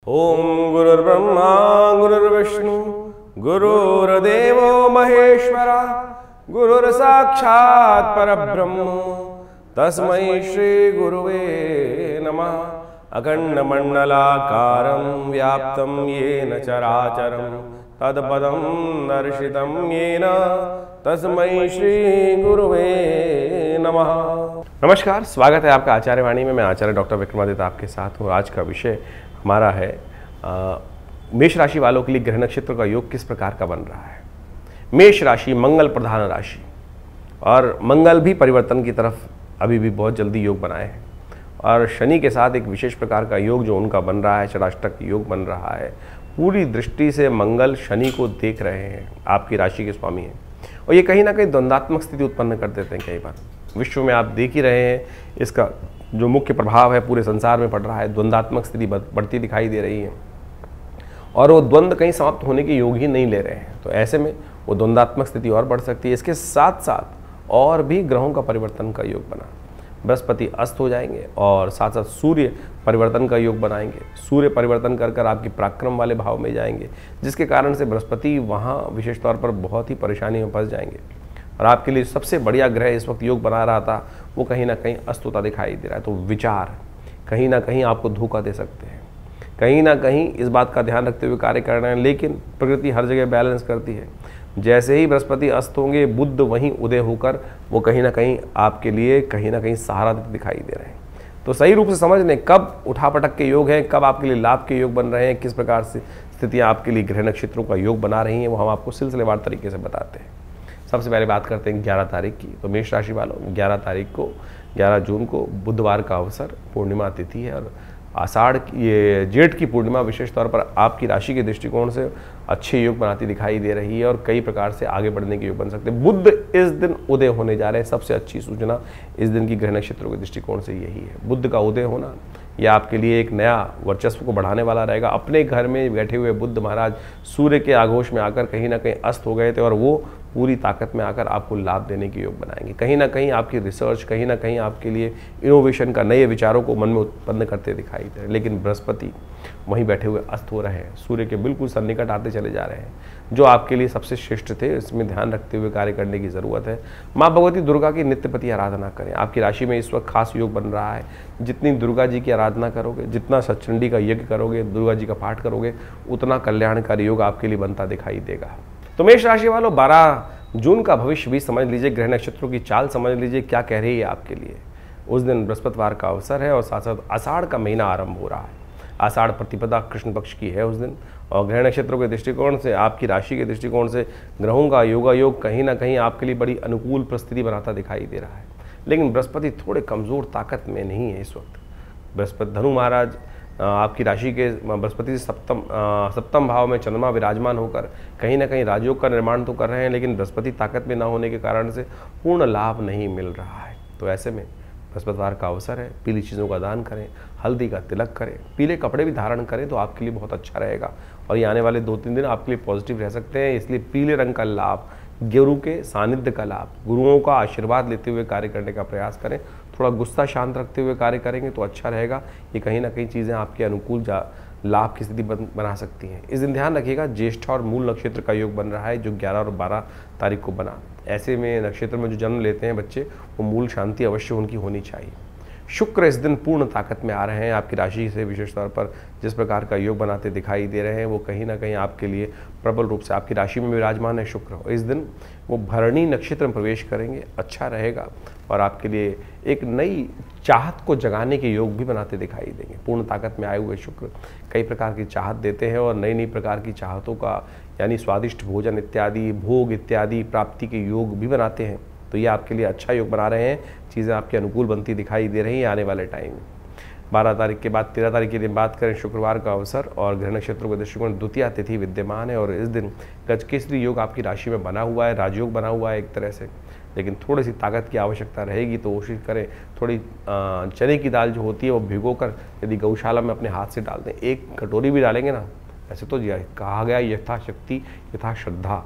ओम गुरुर्ब्रह्मा गुरुर्विष्णु गुरुर्देवो महेश्वरा गुरुर्साक्षात् परब्रह्म तस्मै श्री गुरुवे नमः। अखंडमंडलाकारं व्याप्तं येन चराचरं तत्पदं दर्शितं येन तस्मै श्री गुरुवे नमः। नमस्कार, स्वागत है आपका आचार्य वाणी में। मैं आचार्य डॉक्टर विक्रमादित्य आपके साथ हूँ। आज का विषय हमारा है मेष राशि वालों के लिए ग्रह नक्षत्र का योग किस प्रकार का बन रहा है। मेष राशि मंगल प्रधान राशि और मंगल भी परिवर्तन की तरफ अभी भी बहुत जल्दी योग बनाए हैं और शनि के साथ एक विशेष प्रकार का योग जो उनका बन रहा है, षडाष्टक योग बन रहा है। पूरी दृष्टि से मंगल शनि को देख रहे हैं, आपकी राशि के स्वामी हैं और ये कहीं ना कहीं द्वंद्वात्मक स्थिति उत्पन्न कर देते हैं। कई बार विश्व में आप देख ही रहे हैं, इसका जो मुख्य प्रभाव है पूरे संसार में पड़ रहा है। द्वंद्वात्मक स्थिति बढ़ती दिखाई दे रही है और वो द्वंद्व कहीं समाप्त होने के योग ही नहीं ले रहे हैं। तो ऐसे में वो द्वंद्वात्मक स्थिति और बढ़ सकती है। इसके साथ साथ और भी ग्रहों का परिवर्तन का योग बना, बृहस्पति अस्त हो जाएंगे और साथ साथ सूर्य परिवर्तन का योग बनाएंगे। सूर्य परिवर्तन कर कर आपकी पराक्रम वाले भाव में जाएंगे, जिसके कारण से बृहस्पति वहाँ विशेष तौर पर बहुत ही परेशानी में फंस जाएंगे और आपके लिए सबसे बढ़िया ग्रह इस वक्त योग बना रहा था वो कहीं ना कहीं अस्त होता दिखाई दे रहा है। तो विचार कहीं ना कहीं आपको धोखा दे सकते हैं, कहीं ना कहीं इस बात का ध्यान रखते हुए कार्य करना है। लेकिन प्रकृति हर जगह बैलेंस करती है। जैसे ही बृहस्पति अस्त होंगे, बुध वहीं उदय होकर वो कहीं ना कहीं आपके लिए कहीं ना कहीं सहारा दिखाई दे रहे हैं। तो सही रूप से समझ लें कब उठापटक के योग हैं, कब आपके लिए लाभ के योग बन रहे हैं, किस प्रकार से स्थितियाँ आपके लिए ग्रह नक्षत्रों का योग बना रही हैं, वो हम आपको सिलसिलेवार तरीके से बताते हैं। सबसे पहले बात करते हैं 11 तारीख की। तो मेष राशि वालों, 11 तारीख को 11 जून को बुधवार का अवसर, पूर्णिमा तिथि है और आषाढ़ ये जेठ की पूर्णिमा विशेष तौर पर आपकी राशि के दृष्टिकोण से अच्छे योग बनाती दिखाई दे रही है और कई प्रकार से आगे बढ़ने के योग बन सकते हैं। बुध इस दिन उदय होने जा रहे हैं। सबसे अच्छी सूचना इस दिन की ग्रह नक्षत्रों के दृष्टिकोण से यही है। बुध का उदय होना यह आपके लिए एक नया वर्चस्व को बढ़ाने वाला रहेगा। अपने घर में बैठे हुए बुध महाराज सूर्य के आघोष में आकर कहीं ना कहीं अस्त हो गए थे और वो पूरी ताकत में आकर आपको लाभ देने के योग बनाएंगे। कहीं ना कहीं आपकी रिसर्च, कहीं ना कहीं आपके लिए इनोवेशन का नए विचारों को मन में उत्पन्न करते दिखाई दे रहे हैं। लेकिन बृहस्पति वहीं बैठे हुए अस्त हो रहे हैं, सूर्य के बिल्कुल सन्निकट आते चले जा रहे हैं, जो आपके लिए सबसे श्रेष्ठ थे। इसमें ध्यान रखते हुए कार्य करने की ज़रूरत है। माँ भगवती दुर्गा की नित्यपति आराधना करें। आपकी राशि में इस वक्त खास योग बन रहा है। जितनी दुर्गा जी की आराधना करोगे, जितना सचंडी का यज्ञ करोगे, दुर्गा जी का पाठ करोगे, उतना कल्याणकारी योग आपके लिए बनता दिखाई देगा। तो मेष राशि वालों, 12 जून का भविष्य भी समझ लीजिए, ग्रह नक्षत्रों की चाल समझ लीजिए क्या कह रही है आपके लिए। उस दिन बृहस्पतिवार का अवसर है और साथ साथ आषाढ़ का महीना आरंभ हो रहा है। आषाढ़ प्रतिपदा कृष्ण पक्ष की है उस दिन और ग्रह नक्षत्रों के दृष्टिकोण से, आपकी राशि के दृष्टिकोण से ग्रहों का योगायोग कहीं ना कहीं आपके लिए बड़ी अनुकूल परिस्थिति बनाता दिखाई दे रहा है। लेकिन बृहस्पति थोड़े कमज़ोर ताकत में नहीं है इस वक्त। बृहस्पति धनु महाराज आपकी राशि के बृहस्पति से सप्तम भाव में चंद्रमा विराजमान होकर कहीं ना कहीं राजयोग का निर्माण तो कर रहे हैं, लेकिन बृहस्पति ताकत में न होने के कारण से पूर्ण लाभ नहीं मिल रहा है। तो ऐसे में बृहस्पतिवार का अवसर है, पीली चीज़ों का दान करें, हल्दी का तिलक करें, पीले कपड़े भी धारण करें तो आपके लिए बहुत अच्छा रहेगा और ये आने वाले 2-3 दिन आपके लिए पॉजिटिव रह सकते हैं। इसलिए पीले रंग का लाभ, गुरु के सानिध्य का लाभ, गुरुओं का आशीर्वाद लेते हुए कार्य करने का प्रयास करें। थोड़ा गुस्सा शांत रखते हुए कार्य करेंगे तो अच्छा रहेगा। ये कहीं ना कहीं चीज़ें आपके अनुकूल लाभ की स्थिति बना सकती हैं। इस दिन ध्यान रखिएगा, ज्येष्ठ और मूल नक्षत्र का योग बन रहा है जो 11 और 12 तारीख को बना। ऐसे में नक्षत्र में जो जन्म लेते हैं बच्चे, वो मूल शांति अवश्य उनकी होनी चाहिए। शुक्र इस दिन पूर्ण ताकत में आ रहे हैं। आपकी राशि से विशेष तौर पर जिस प्रकार का योग बनाते दिखाई दे रहे हैं वो कहीं ना कहीं आपके लिए प्रबल रूप से आपकी राशि में विराजमान है शुक्र। इस दिन वो भरणी नक्षत्र में प्रवेश करेंगे, अच्छा रहेगा और आपके लिए एक नई चाहत को जगाने के योग भी बनाते दिखाई देंगे। पूर्ण ताकत में आए हुए शुक्र कई प्रकार की चाहत देते हैं और नई नई प्रकार की चाहतों का यानी स्वादिष्ट भोजन इत्यादि, भोग इत्यादि प्राप्ति के योग भी बनाते हैं। तो ये आपके लिए अच्छा योग बना रहे हैं। चीज़ें आपके अनुकूल बनती दिखाई दे रही हैं आने वाले टाइम में। 12 तारीख के बाद 13 तारीख के दिन बात करें, शुक्रवार का अवसर और ग्रह नक्षत्रों के दृष्टिकोण द्वितीया तिथि विद्यमान है और इस दिन गजकेसरी योग आपकी राशि में बना हुआ है, राजयोग बना हुआ है एक तरह से। लेकिन थोड़ी सी ताकत की आवश्यकता रहेगी तो कोशिश करें थोड़ी चने की दाल जो होती है वो भिगो कर यदि गौशाला में अपने हाथ से डाल दें। एक कटोरी भी डालेंगे ना, ऐसे तो कहा गया यथाशक्ति यथा श्रद्धा।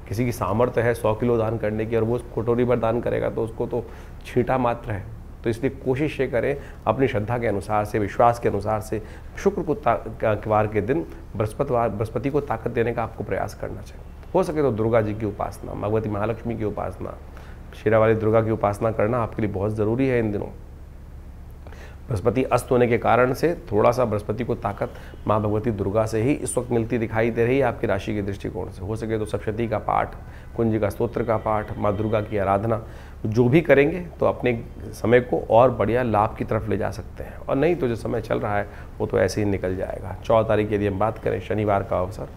किसी की सामर्थ्य है 100 किलो दान करने की और वो उस कटोरी पर दान करेगा तो उसको तो छींटा मात्र है। तो इसलिए कोशिश ये करें अपनी श्रद्धा के अनुसार से, विश्वास के अनुसार से शुक्र को वार के दिन बृहस्पति को ताकत देने का आपको प्रयास करना चाहिए। हो सके तो दुर्गा जी की उपासना, भगवती महालक्ष्मी की उपासना, शेरावाली दुर्गा की उपासना करना आपके लिए बहुत ज़रूरी है इन दिनों। बृहस्पति अस्त होने के कारण से थोड़ा सा बृहस्पति को ताकत माँ भगवती दुर्गा से ही इस वक्त मिलती दिखाई दे रही है आपकी राशि के दृष्टिकोण से। हो सके तो सप्तशती का पाठ, कुंजिका स्तोत्र का पाठ, माँ दुर्गा की आराधना जो भी करेंगे तो अपने समय को और बढ़िया लाभ की तरफ ले जा सकते हैं, और नहीं तो जो समय चल रहा है वो तो ऐसे ही निकल जाएगा। 14 तारीख की यदि हम बात करें, शनिवार का अवसर,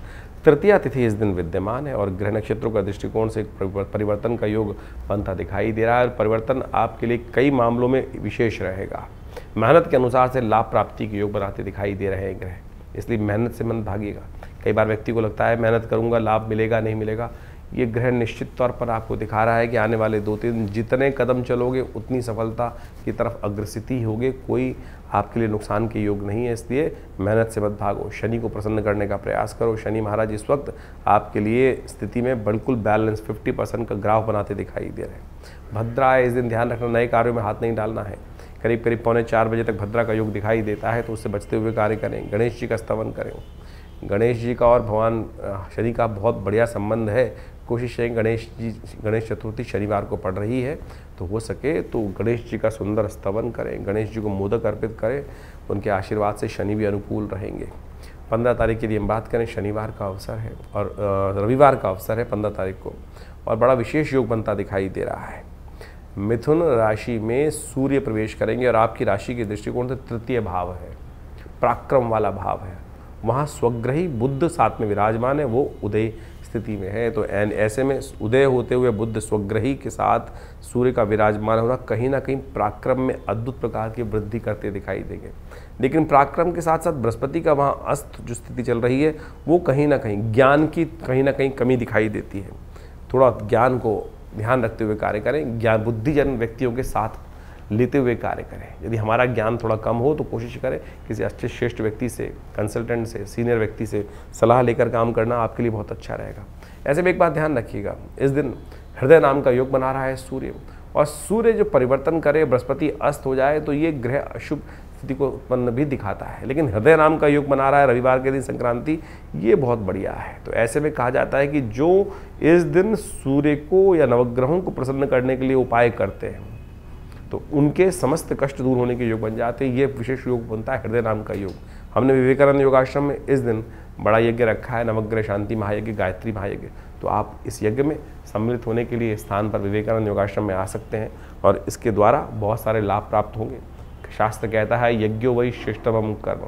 तृतीया तिथि इस दिन विद्यमान है और ग्रह नक्षत्रों का दृष्टिकोण से परिवर्तन का योग बनता दिखाई दे रहा है। परिवर्तन आपके लिए कई मामलों में विशेष रहेगा। मेहनत के अनुसार से लाभ प्राप्ति के योग बनाते दिखाई दे रहे हैं ग्रह, इसलिए मेहनत से मन भागेगा। कई बार व्यक्ति को लगता है मेहनत करूंगा लाभ मिलेगा नहीं मिलेगा, ये ग्रह निश्चित तौर पर आपको दिखा रहा है कि आने वाले 2-3 दिन जितने कदम चलोगे उतनी सफलता की तरफ अग्रसित होगे, कोई आपके लिए नुकसान के योग नहीं है। इसलिए मेहनत से मत भागो, शनि को प्रसन्न करने का प्रयास करो। शनि महाराज इस वक्त आपके लिए स्थिति में बिल्कुल बैलेंस 50% का ग्राफ बनाते दिखाई दे रहे हैं। भद्रा है, इस दिन ध्यान रखना, नए कार्यों में हाथ नहीं डालना है। करीब 3:45 बजे तक भद्रा का योग दिखाई देता है, तो उससे बचते हुए कार्य करें। गणेश जी का स्तवन करें। गणेश जी का और भगवान शनि का बहुत बढ़िया संबंध है। कोशिश है गणेश चतुर्थी शनिवार को पड़ रही है, तो हो सके तो गणेश जी का सुंदर स्तवन करें, गणेश जी को मोदक अर्पित करें, उनके आशीर्वाद से शनि भी अनुकूल रहेंगे। 15 तारीख के लिए हम बात करें, शनिवार का अवसर है और रविवार का अवसर है 15 तारीख को, और बड़ा विशेष योग बनता दिखाई दे रहा है। मिथुन राशि में सूर्य प्रवेश करेंगे और आपकी राशि के दृष्टिकोण से तृतीय भाव है, पराक्रम वाला भाव है। वहाँ स्वग्रही बुध साथ में विराजमान है, वो उदय स्थिति में है। तो ऐसे में उदय होते हुए बुध स्वग्रही के साथ सूर्य का विराजमान होना कहीं ना कहीं पराक्रम में अद्भुत प्रकार की वृद्धि करते दिखाई देंगे। लेकिन पराक्रम के साथ साथ बृहस्पति का वहाँ अस्त जो स्थिति चल रही है वो कहीं ना कहीं ज्ञान की कहीं ना कहीं कमी दिखाई देती है। थोड़ा ज्ञान को ध्यान रखते हुए कार्य करें, ज्ञान बुद्धिजन व्यक्तियों के साथ लेते हुए कार्य करें। यदि हमारा ज्ञान थोड़ा कम हो तो कोशिश करें किसी अच्छे श्रेष्ठ व्यक्ति से, कंसल्टेंट से, सीनियर व्यक्ति से सलाह लेकर काम करना आपके लिए बहुत अच्छा रहेगा। ऐसे में एक बात ध्यान रखिएगा, इस दिन हृदय नाम का योग बना रहा है सूर्य, और सूर्य जो परिवर्तन करे, बृहस्पति अस्त हो जाए तो ये ग्रह अशुभ स्थिति को उत्पन्न भी दिखाता है। लेकिन हृदय नाम का योग बना रहा है रविवार के दिन संक्रांति, ये बहुत बढ़िया है। तो ऐसे में कहा जाता है कि जो इस दिन सूर्य को या नवग्रहों को प्रसन्न करने के लिए उपाय करते हैं तो उनके समस्त कष्ट दूर होने के योग बन जाते हैं। ये विशेष योग बनता है हृदय नाम का योग। हमने विवेकानंद योगाश्रम में इस दिन बड़ा यज्ञ रखा है, नवग्रह शांति महायज्ञ, गायत्री महायज्ञ। तो आप इस यज्ञ में सम्मिलित होने के लिए स्थान पर विवेकानंद योगाश्रम में आ सकते हैं और इसके द्वारा बहुत सारे लाभ प्राप्त होंगे। शास्त्र कहता है यज्ञो वही श्रेष्ठतम कर्म।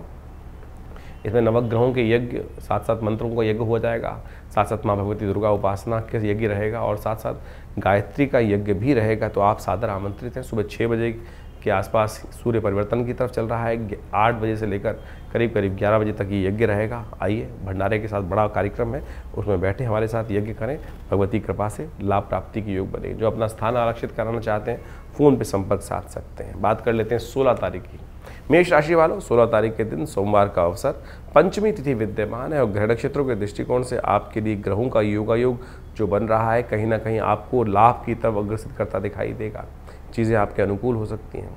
इसमें नवग्रहों के यज्ञ, साथ साथ मंत्रों का यज्ञ हो जाएगा, साथ साथ माँ भगवती दुर्गा उपासना के यज्ञ रहेगा और साथ साथ गायत्री का यज्ञ भी रहेगा। तो आप सादर आमंत्रित हैं। सुबह 6 बजे के आसपास सूर्य परिवर्तन की तरफ चल रहा है, 8 बजे से लेकर करीब 11 बजे तक ये यज्ञ रहेगा। आइए, भंडारे के साथ बड़ा कार्यक्रम है, उसमें बैठे हमारे साथ यज्ञ करें, भगवती कृपा से लाभ प्राप्ति की योग बने। जो अपना स्थान आरक्षित कराना चाहते हैं फ़ोन पे संपर्क साध सकते हैं। बात कर लेते हैं 16 तारीख की। मेष राशि वालों, 16 तारीख के दिन सोमवार का अवसर, पंचमी तिथि विद्यमान है और ग्रह नक्षत्रों के दृष्टिकोण से आपके लिए ग्रहों का योगायोग जो बन रहा है कहीं ना कहीं आपको लाभ की तरफ अग्रसित करता दिखाई देगा। चीज़ें आपके अनुकूल हो सकती हैं।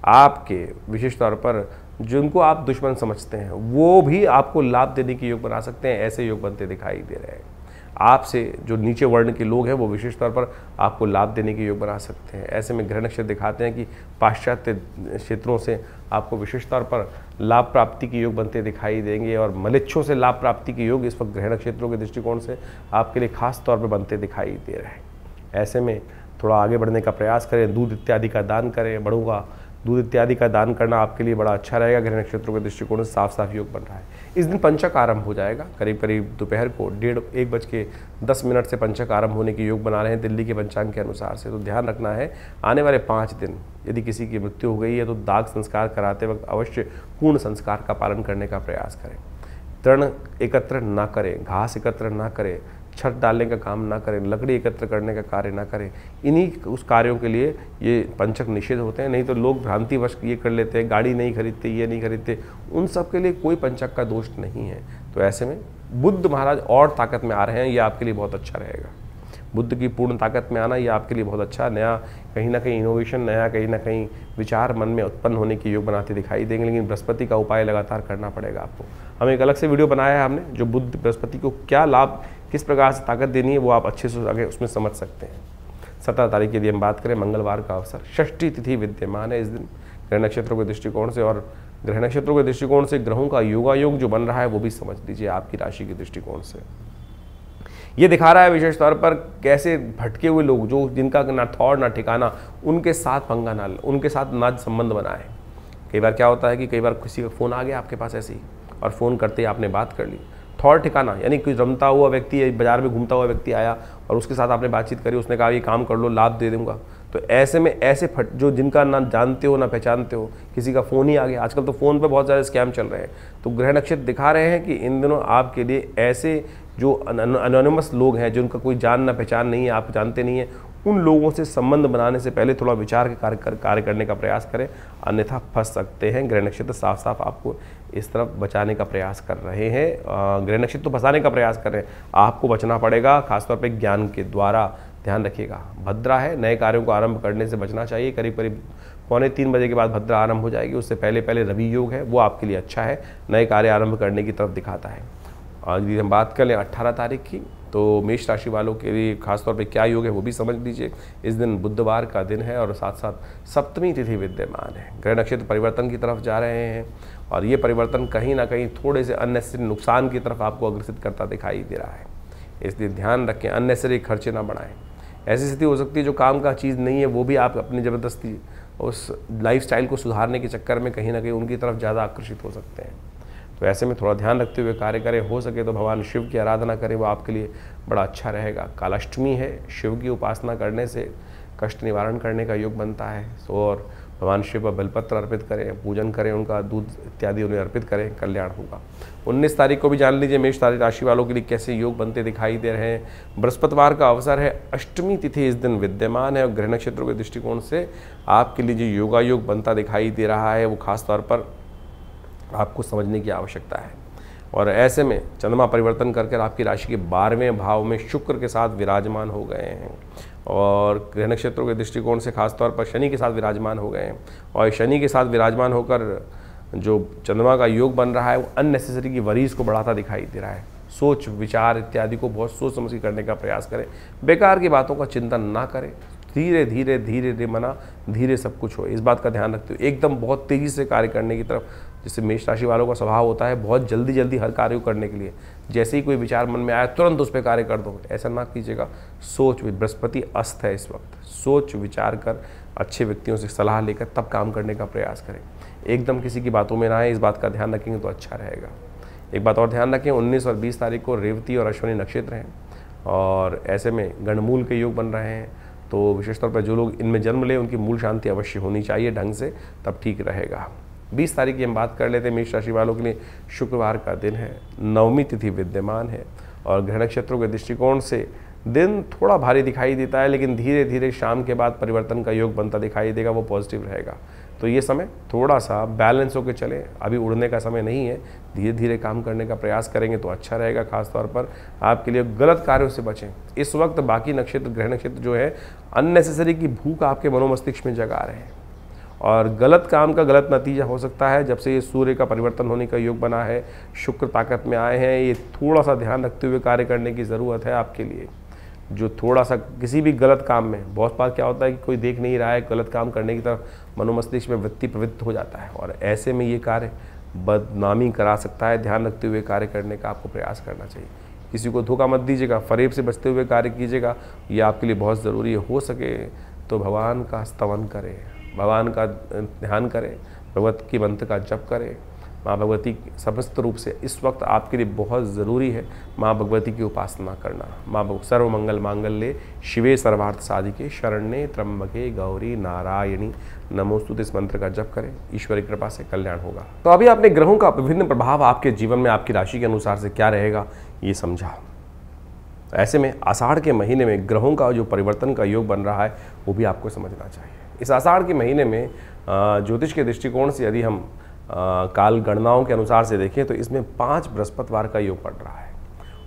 आपके विशेष तौर पर जिनको आप दुश्मन समझते हैं वो भी आपको लाभ देने के योग बना सकते हैं, ऐसे योग बनते दिखाई दे रहे हैं। आपसे जो नीचे वर्ण के लोग हैं वो विशेष तौर पर आपको लाभ देने के योग बना सकते हैं। ऐसे में ग्रह नक्षत्र दिखाते हैं कि पाश्चात्य क्षेत्रों से आपको विशेष तौर पर लाभ प्राप्ति के योग बनते दिखाई देंगे और मलेच्छों से लाभ प्राप्ति के योग इस वक्त ग्रह नक्षत्रों के दृष्टिकोण से आपके लिए खास तौर पर बनते दिखाई दे रहे हैं। ऐसे में थोड़ा आगे बढ़ने का प्रयास करें, दूध इत्यादि का दान करें, बड़ों का दूध इत्यादि का दान करना आपके लिए बड़ा अच्छा रहेगा। ग्रह नक्षत्रों के दृष्टिकोण से साफ साफ योग बन रहा है। इस दिन पंचक आरंभ हो जाएगा, करीब दोपहर को 1:10 से पंचक आरंभ होने के योग बना रहे हैं दिल्ली के पंचांग के अनुसार से। तो ध्यान रखना है, आने वाले 5 दिन यदि किसी की मृत्यु हो गई है तो दाग संस्कार कराते वक्त अवश्य पूर्ण संस्कार का पालन करने का प्रयास करें। तृण एकत्र ना करें, घास एकत्र ना करें, छत डालने का काम ना करें, लकड़ी एकत्र करने का कार्य ना करें। इन्हीं उस कार्यों के लिए ये पंचक निषेध होते हैं। नहीं तो लोग भ्रांतिवश ये कर लेते हैं, गाड़ी नहीं खरीदते, ये नहीं खरीदते, उन सब के लिए कोई पंचक का दोष नहीं है। तो ऐसे में बुद्ध महाराज और ताकत में आ रहे हैं, ये आपके लिए बहुत अच्छा रहेगा। बुद्ध की पूर्ण ताकत में आना ये आपके लिए बहुत अच्छा, नया कहीं ना कहीं इनोवेशन, नया कहीं ना कहीं विचार मन में उत्पन्न होने की योग बनाते दिखाई देंगे। लेकिन बृहस्पति का उपाय लगातार करना पड़ेगा आपको। हम एक अलग से वीडियो बनाया है हमने, जो बुद्ध बृहस्पति को क्या लाभ, किस प्रकार से ताकत देनी है, वो आप अच्छे से आगे उसमें समझ सकते हैं। 17 तारीख की यदि हम बात करें, मंगलवार का अवसर, षष्ठी तिथि विद्यमान है इस दिन ग्रह नक्षत्रों के दृष्टिकोण से। और ग्रह नक्षत्रों के दृष्टिकोण से ग्रहों का योगायोग जो बन रहा है वो भी समझ लीजिए आपकी राशि के दृष्टिकोण से। ये दिखा रहा है विशेष तौर पर कैसे भटके हुए लोग, जो जिनका ना थॉट ना ठिकाना, उनके साथ पंगा ना, उनके साथ ना संबंध बनाए। कई बार क्या होता है कि कई बार किसी का फ़ोन आ गया आपके पास ऐसे ही, और फ़ोन करते ही आपने बात कर ली, थॉट ठिकाना, यानी कोई रमता हुआ व्यक्ति, बाजार में घूमता हुआ व्यक्ति आया और उसके साथ आपने बातचीत करी, उसने कहा ये काम कर लो, लाभ दे दूंगा। तो ऐसे में ऐसे जो जिनका ना जानते हो ना पहचानते हो, किसी का फ़ोन ही आ गया। आजकल तो फ़ोन पे बहुत सारे स्कैम चल रहे हैं। तो ग्रह नक्षत्र दिखा रहे हैं कि इन दिनों आपके लिए ऐसे जो अनोनिमस लोग हैं, जिनका कोई जान ना पहचान नहीं है, आप जानते नहीं हैं, उन लोगों से संबंध बनाने से पहले थोड़ा विचार के कार्य करने का प्रयास करें, अन्यथा फंस सकते हैं। ग्रह नक्षत्र साफ साफ आपको इस तरफ बचाने का प्रयास कर रहे हैं। ग्रह नक्षत्र तो फंसाने का प्रयास कर रहे हैं, आपको बचना पड़ेगा, खासतौर पर ज्ञान के द्वारा। ध्यान रखिएगा, भद्रा है, नए कार्यों को आरंभ करने से बचना चाहिए। करीब करीब 2:45 के बाद भद्रा आरंभ हो जाएगी, उससे पहले पहले रवि योग है, वो आपके लिए अच्छा है, नए कार्य आरंभ करने की तरफ दिखाता है। और यदि हम बात कर लें 18 तारीख की, तो मेष राशि वालों के लिए खासतौर पे क्या योग है वो भी समझ लीजिए। इस दिन बुधवार का दिन है और साथ साथ सप्तमी तिथि विद्यमान है। ग्रह नक्षत्र परिवर्तन की तरफ जा रहे हैं और ये परिवर्तन कहीं ना कहीं थोड़े से अननेसेसरी नुकसान की तरफ आपको अग्रसित करता दिखाई दे रहा है, इसलिए ध्यान रखें, अननेसेसरी खर्चे ना बढ़ाएं। ऐसी स्थिति हो सकती है जो काम का चीज़ नहीं है वो भी आप अपनी ज़बरदस्ती उस लाइफस्टाइल को सुधारने के चक्कर में कहीं ना कहीं उनकी तरफ ज़्यादा आकर्षित हो सकते हैं। तो ऐसे में थोड़ा ध्यान रखते हुए कार्य करें। हो सके तो भगवान शिव की आराधना करें, वो आपके लिए बड़ा अच्छा रहेगा। कालाष्टमी है, शिव की उपासना करने से कष्ट निवारण करने का योग बनता है। सो और भगवान शिव पर बेलपत्र अर्पित करें, पूजन करें, उनका दूध इत्यादि उन्हें अर्पित करें, कल्याण होगा। 19 तारीख को भी जान लीजिए मेष राशि वालों के लिए कैसे योग बनते दिखाई दे रहे हैं। बृहस्पतिवार का अवसर है, अष्टमी तिथि इस दिन विद्यमान है और ग्रह नक्षत्रों के दृष्टिकोण से आपके लिए जो योगा योग बनता दिखाई दे रहा है वो खासतौर पर आपको समझने की आवश्यकता है। और ऐसे में चंद्रमा परिवर्तन करके आपकी राशि के 12वें भाव में शुक्र के साथ विराजमान हो गए हैं और ग्रह नक्षत्रों के दृष्टिकोण से खासतौर पर शनि के साथ विराजमान हो गए हैं। और शनि के साथ विराजमान होकर जो चंद्रमा का योग बन रहा है वो अननेसेसरी की वरीज को बढ़ाता दिखाई दे रहा है। सोच विचार इत्यादि को बहुत सोच समझ के करने का प्रयास करें, बेकार की बातों का चिंतन ना करें, धीरे धीरे धीरे धीरे मना धीरे सब कुछ हो, इस बात का ध्यान रखते हुए एकदम बहुत तेज़ी से कार्य करने की तरफ, जिससे मेष राशि वालों का स्वभाव होता है बहुत जल्दी जल्दी हर कार्य को करने के लिए, जैसे ही कोई विचार मन में आया तुरंत उस पर कार्य कर दो, ऐसा ना कीजिएगा। सोच, बृहस्पति अस्त है इस वक्त, सोच विचार कर अच्छे व्यक्तियों से सलाह लेकर तब काम करने का प्रयास करें, एकदम किसी की बातों में ना आए, इस बात का ध्यान रखेंगे तो अच्छा रहेगा। एक बात और ध्यान रखें, 19 और 20 तारीख को रेवती और अश्विनी नक्षत्र हैं और ऐसे में गणमूल के योग बन रहे हैं। तो विशेष तौर पर जो लोग इनमें जन्म ले उनकी मूल शांति अवश्य होनी चाहिए ढंग से, तब ठीक रहेगा। 20 तारीख की हम बात कर लेते हैं मेष राशि वालों के लिए, शुक्रवार का दिन है, नवमी तिथि विद्यमान है और ग्रह नक्षत्रों के दृष्टिकोण से दिन थोड़ा भारी दिखाई देता है, लेकिन धीरे धीरे शाम के बाद परिवर्तन का योग बनता दिखाई देगा, वो पॉजिटिव रहेगा। तो ये समय थोड़ा सा बैलेंस होकर चले, अभी उड़ने का समय नहीं है, धीरे धीरे काम करने का प्रयास करेंगे तो अच्छा रहेगा। खासतौर पर आपके लिए गलत कार्यों से बचें। इस वक्त बाकी नक्षत्र, ग्रह नक्षत्र जो है अननेसेसरी की भूख आपके मनोमस्तिष्क में जगा रहे हैं और गलत काम का गलत नतीजा हो सकता है। जब से ये सूर्य का परिवर्तन होने का योग बना है, शुक्र ताकत में आए हैं, ये थोड़ा सा ध्यान रखते हुए कार्य करने की ज़रूरत है आपके लिए। जो थोड़ा सा किसी भी गलत काम में, बहुत बार क्या होता है कि कोई देख नहीं रहा है, गलत काम करने की तरफ मनोमस्तिष्क में वृत्ति प्रवृत्त हो जाता है और ऐसे में ये कार्य बदनामी करा सकता है। ध्यान रखते हुए कार्य करने का आपको प्रयास करना चाहिए। किसी को धोखा मत दीजिएगा, फरेब से बचते हुए कार्य कीजिएगा, ये आपके लिए बहुत ज़रूरी है। हो सके तो भगवान का स्तवन करें, भगवान का ध्यान करें, भगवत की मंत्र का जप करें। माँ भगवती समस्त रूप से इस वक्त आपके लिए बहुत ज़रूरी है माँ भगवती की उपासना करना। माँ सर्वमंगल मांगल्ये शिवे सर्वार्थ साधिके शरण्ये त्र्यंबके गौरी नारायणी नमोस्तुते, इस मंत्र का जप करें, ईश्वर की कृपा से कल्याण होगा। तो अभी आपने ग्रहों का विभिन्न प्रभाव आपके जीवन में आपकी राशि के अनुसार से क्या रहेगा ये समझा। ऐसे में आषाढ़ के महीने में ग्रहों का जो परिवर्तन का योग बन रहा है वो भी आपको समझना चाहिए। इस आषाढ़ के महीने में ज्योतिष के दृष्टिकोण से यदि हम काल गणनाओं के अनुसार से देखें तो इसमें 5 बृहस्पतिवार का योग पड़ रहा है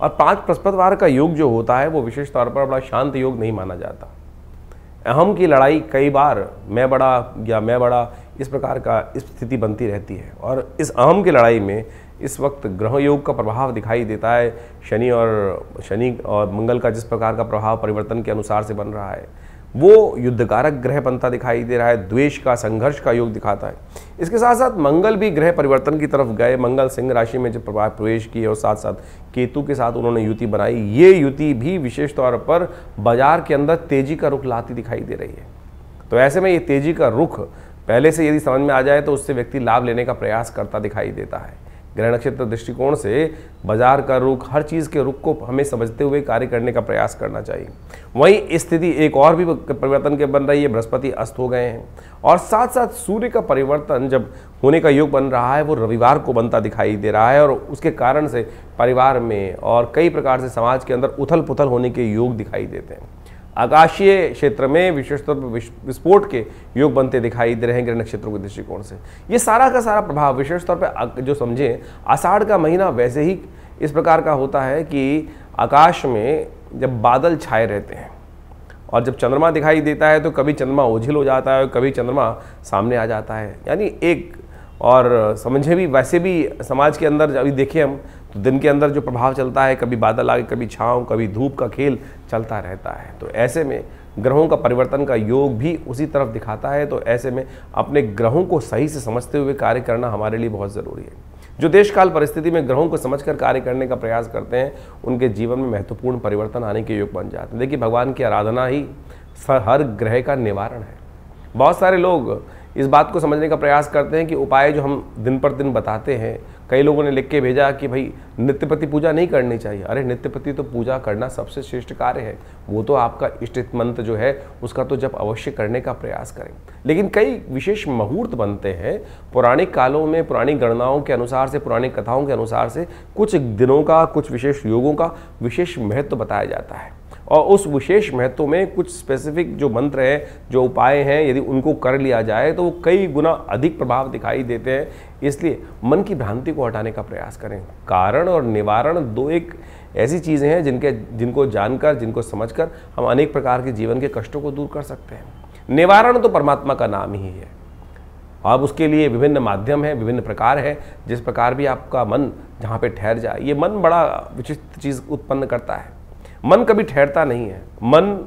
और 5 बृहस्पतिवार का योग जो होता है वो विशेष तौर पर बड़ा शांत योग नहीं माना जाता। अहम की लड़ाई कई बार मैं बड़ा इस प्रकार का स्थिति बनती रहती है, और इस अहम की लड़ाई में इस वक्त ग्रह योग का प्रभाव दिखाई देता है। शनि और मंगल का जिस प्रकार का प्रभाव परिवर्तन के अनुसार से बन रहा है वो युद्धकारक ग्रह बनता दिखाई दे रहा है, द्वेष का, संघर्ष का योग दिखाता है। इसके साथ साथ मंगल भी ग्रह परिवर्तन की तरफ गए। मंगल सिंह राशि में जब प्रवेश किए और साथ साथ केतु के साथ उन्होंने युति बनाई, ये युति भी विशेष तौर पर बाजार के अंदर तेजी का रुख लाती दिखाई दे रही है। तो ऐसे में ये तेजी का रुख पहले से यदि समझ में आ जाए तो उससे व्यक्ति लाभ लेने का प्रयास करता दिखाई देता है। ग्रह नक्षत्र दृष्टिकोण से बाजार का रुख, हर चीज़ के रुख को हमें समझते हुए कार्य करने का प्रयास करना चाहिए। वहीं स्थिति एक और भी परिवर्तन के बन रही है, बृहस्पति अस्त हो गए हैं और साथ साथ सूर्य का परिवर्तन जब होने का योग बन रहा है वो रविवार को बनता दिखाई दे रहा है, और उसके कारण से परिवार में और कई प्रकार से समाज के अंदर उथल पुथल होने के योग दिखाई देते हैं। आकाशीय क्षेत्र में विशेष तौर पर विस्फोट के योग बनते दिखाई दे रहे हैं ग्रह नक्षत्रों के दृष्टिकोण से। ये सारा का सारा प्रभाव विशेष तौर पर जो समझें, आषाढ़ का महीना वैसे ही इस प्रकार का होता है कि आकाश में जब बादल छाए रहते हैं और जब चंद्रमा दिखाई देता है तो कभी चंद्रमा ओझिल हो जाता है और कभी चंद्रमा सामने आ जाता है। यानी एक और समझे भी वैसे भी समाज के अंदर अभी देखें हम तो दिन के अंदर जो प्रभाव चलता है, कभी बादल आगे, कभी छाँव, कभी धूप का खेल चलता रहता है। तो ऐसे में ग्रहों का परिवर्तन का योग भी उसी तरफ दिखाता है। तो ऐसे में अपने ग्रहों को सही से समझते हुए कार्य करना हमारे लिए बहुत ज़रूरी है। जो देश काल परिस्थिति में ग्रहों को समझकर कार्य करने का प्रयास करते हैं उनके जीवन में महत्वपूर्ण परिवर्तन आने के योग बन जाते हैं। देखिए, भगवान की आराधना ही हर ग्रह का निवारण है। बहुत सारे लोग इस बात को समझने का प्रयास करते हैं कि उपाय जो हम दिन पर दिन बताते हैं, कई लोगों ने लिख के भेजा कि भाई नित्यपति पूजा नहीं करनी चाहिए। अरे नित्यपति तो पूजा करना सबसे श्रेष्ठ कार्य है, वो तो आपका इष्ट मंत्र जो है उसका तो जब अवश्य करने का प्रयास करें। लेकिन कई विशेष मुहूर्त बनते हैं पौराणिक कालों में, पुरानी गणनाओं के अनुसार से, पुरानी कथाओं के अनुसार से कुछ दिनों का, कुछ विशेष योगों का विशेष महत्व बताया जाता है, और उस विशेष महत्व में कुछ स्पेसिफिक जो मंत्र हैं, जो उपाय हैं, यदि उनको कर लिया जाए तो वो कई गुना अधिक प्रभाव दिखाई देते हैं। इसलिए मन की भ्रांति को हटाने का प्रयास करें। कारण और निवारण दो एक ऐसी चीज़ें हैं जिनको जानकर, जिनको समझकर हम अनेक प्रकार के जीवन के कष्टों को दूर कर सकते हैं। निवारण तो परमात्मा का नाम ही है। अब उसके लिए विभिन्न माध्यम हैं, विभिन्न प्रकार हैं। जिस प्रकार भी आपका मन जहाँ पे ठहर जाए, ये मन बड़ा विचित्र चीज़ उत्पन्न करता है। मन कभी ठहरता नहीं है। मन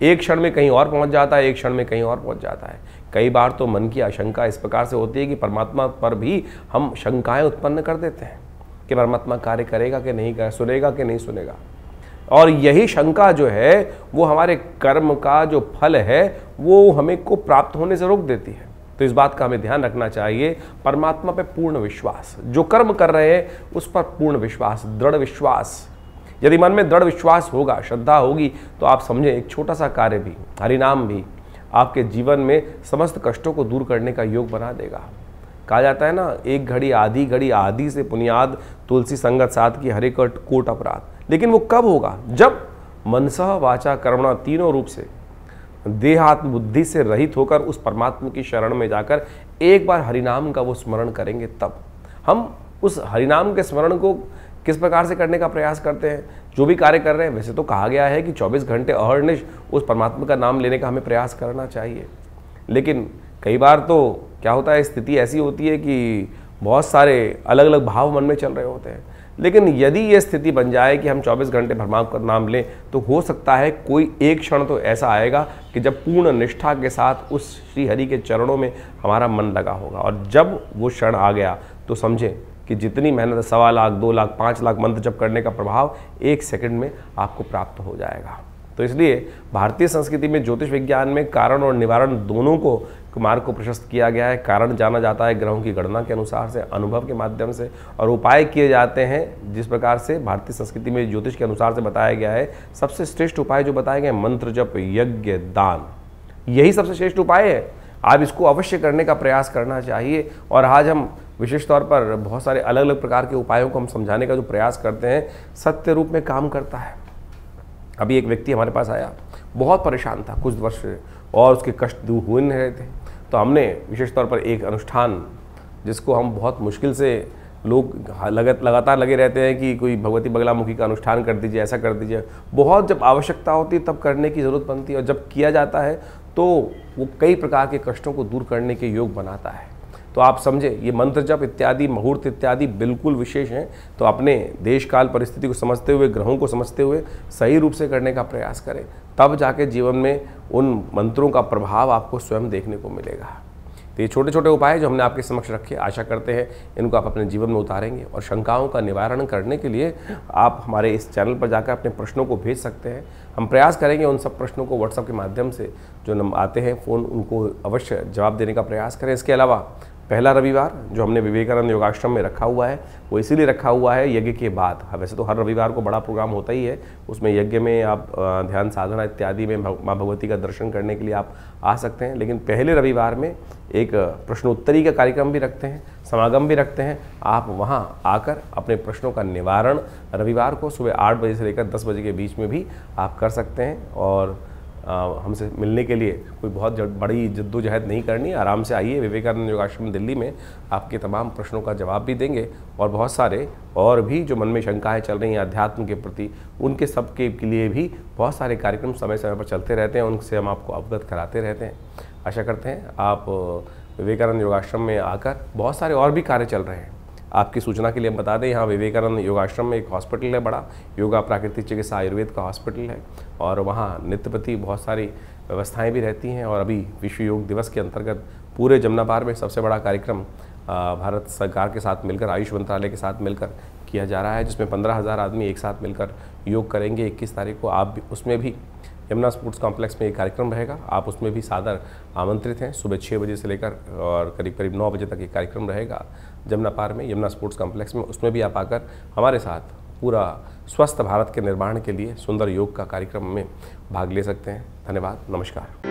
एक क्षण में कहीं और पहुंच जाता है, एक क्षण में कहीं और पहुंच जाता है। कई बार तो मन की आशंका इस प्रकार से होती है कि परमात्मा पर भी हम शंकाएं उत्पन्न कर देते हैं कि परमात्मा कार्य करेगा कि नहीं करेगा, सुनेगा कि नहीं सुनेगा। और यही शंका जो है वो हमारे कर्म का जो फल है वो हमें को प्राप्त होने से रोक देती है। तो इस बात का हमें ध्यान रखना चाहिए। परमात्मा पे पूर्ण विश्वास, जो कर्म कर रहे हैं उस पर पूर्ण विश्वास, दृढ़ विश्वास। यदि मन में दृढ़ विश्वास होगा, श्रद्धा होगी, तो आप समझें एक छोटा सा कार्य भी, हरिनाम भी आपके जीवन में समस्त कष्टों को दूर करने का योग बना देगा। कहा जाता है ना, एक घड़ी आदि से पुनियाद, तुलसी संगत साथ की हरे कोट अपराध। लेकिन वो कब होगा? जब मनसः वाचा कर्मणा तीनों रूप से देहात्म बुद्धि से रहित होकर उस परमात्मा की शरण में जाकर एक बार हरिनाम का वो स्मरण करेंगे। तब हम उस हरिनाम के स्मरण को किस प्रकार से करने का प्रयास करते हैं, जो भी कार्य कर रहे हैं। वैसे तो कहा गया है कि 24 घंटे अहर्निश उस परमात्मा का नाम लेने का हमें प्रयास करना चाहिए। लेकिन कई बार तो क्या होता है, स्थिति ऐसी होती है कि बहुत सारे अलग अलग भाव मन में चल रहे होते हैं। लेकिन यदि ये स्थिति बन जाए कि हम 24 घंटे परमात्मा का नाम लें, तो हो सकता है कोई एक क्षण तो ऐसा आएगा कि जब पूर्ण निष्ठा के साथ उस श्री हरि के चरणों में हमारा मन लगा होगा। और जब वो क्षण आ गया तो समझें कि जितनी मेहनत 1.25 लाख, 2 लाख, 5 लाख मंत्र जप करने का प्रभाव 1 सेकंड में आपको प्राप्त हो जाएगा। तो इसलिए भारतीय संस्कृति में ज्योतिष विज्ञान में कारण और निवारण दोनों को मार्ग को प्रशस्त किया गया है। कारण जाना जाता है ग्रहों की गणना के अनुसार से, अनुभव के माध्यम से, और उपाय किए जाते हैं जिस प्रकार से भारतीय संस्कृति में ज्योतिष के अनुसार से बताया गया है। सबसे श्रेष्ठ उपाय जो बताए गए, मंत्र जप, यज्ञ, दान, यही सबसे श्रेष्ठ उपाय है। आप इसको अवश्य करने का प्रयास करना चाहिए। और आज हम विशेष तौर पर बहुत सारे अलग अलग प्रकार के उपायों को हम समझाने का जो प्रयास करते हैं, सत्य रूप में काम करता है। अभी एक व्यक्ति हमारे पास आया, बहुत परेशान था कुछ वर्ष से, और उसके कष्ट दूर हो नहीं रहे थे। तो हमने विशेष तौर पर एक अनुष्ठान, जिसको हम बहुत मुश्किल से लोग लगातार लगे रहते हैं कि कोई भगवती बगलामुखी का अनुष्ठान कर दीजिए, ऐसा कर दीजिए। बहुत जब आवश्यकता होती है तब करने की ज़रूरत बनती है, और जब किया जाता है तो वो कई प्रकार के कष्टों को दूर करने के योग बनाता है। तो आप समझे, ये मंत्र जप इत्यादि, मुहूर्त इत्यादि बिल्कुल विशेष हैं। तो अपने देश काल परिस्थिति को समझते हुए, ग्रहों को समझते हुए सही रूप से करने का प्रयास करें, तब जाके जीवन में उन मंत्रों का प्रभाव आपको स्वयं देखने को मिलेगा। तो ये छोटे छोटे उपाय जो हमने आपके समक्ष रखे, आशा करते हैं इनको आप अपने जीवन में उतारेंगे। और शंकाओं का निवारण करने के लिए आप हमारे इस चैनल पर जाकर अपने प्रश्नों को भेज सकते हैं। हम प्रयास करेंगे उन सब प्रश्नों को व्हाट्सएप के माध्यम से जो नंबर आते हैं फ़ोन, उनको अवश्य जवाब देने का प्रयास करें। इसके अलावा पहला रविवार जो हमने विवेकानंद योगाश्रम में रखा हुआ है, वो इसीलिए रखा हुआ है यज्ञ के बाद। वैसे तो हर रविवार को बड़ा प्रोग्राम होता ही है, उसमें यज्ञ में आप ध्यान साधना इत्यादि में माँ भगवती का दर्शन करने के लिए आप आ सकते हैं। लेकिन पहले रविवार में एक प्रश्नोत्तरी का कार्यक्रम भी रखते हैं, समागम भी रखते हैं। आप वहाँ आकर अपने प्रश्नों का निवारण रविवार को सुबह 8 बजे से लेकर 10 बजे के बीच में भी आप कर सकते हैं। और हमसे मिलने के लिए कोई बहुत बड़ी जद्दोजहद नहीं करनी, आराम से आइए। विवेकानंद योगाश्रम दिल्ली में आपके तमाम प्रश्नों का जवाब भी देंगे, और बहुत सारे और भी जो मन में शंकाएं चल रही हैं अध्यात्म के प्रति, उनके सबके लिए भी बहुत सारे कार्यक्रम समय समय पर चलते रहते हैं, उनसे हम आपको अवगत कराते रहते हैं। आशा करते हैं आप विवेकानंद योगाश्रम में आकर, बहुत सारे और भी कार्य चल रहे हैं। आपकी सूचना के लिए हम बता दें, यहाँ विवेकानंद योगाश्रम में एक हॉस्पिटल है बड़ा, योगा प्राकृतिक चिकित्सा आयुर्वेद का हॉस्पिटल है, और वहाँ नित्यप्रति बहुत सारी व्यवस्थाएं भी रहती हैं। और अभी विश्व योग दिवस के अंतर्गत पूरे जमुनापार में सबसे बड़ा कार्यक्रम भारत सरकार के साथ मिलकर, आयुष मंत्रालय के साथ मिलकर किया जा रहा है, जिसमें 15,000 आदमी एक साथ मिलकर योग करेंगे। 21 तारीख को आप भी उसमें भी यमुना स्पोर्ट्स कॉम्प्लेक्स में एक कार्यक्रम रहेगा, आप उसमें भी सादर आमंत्रित हैं। सुबह 6 बजे से लेकर और करीब करीब 9 बजे तक ये कार्यक्रम रहेगा जमुनापार में, यमुना स्पोर्ट्स कॉम्प्लेक्स में। उसमें भी आप आकर हमारे साथ पूरा स्वस्थ भारत के निर्माण के लिए सुंदर योग का कार्यक्रम में भाग ले सकते हैं। धन्यवाद, नमस्कार।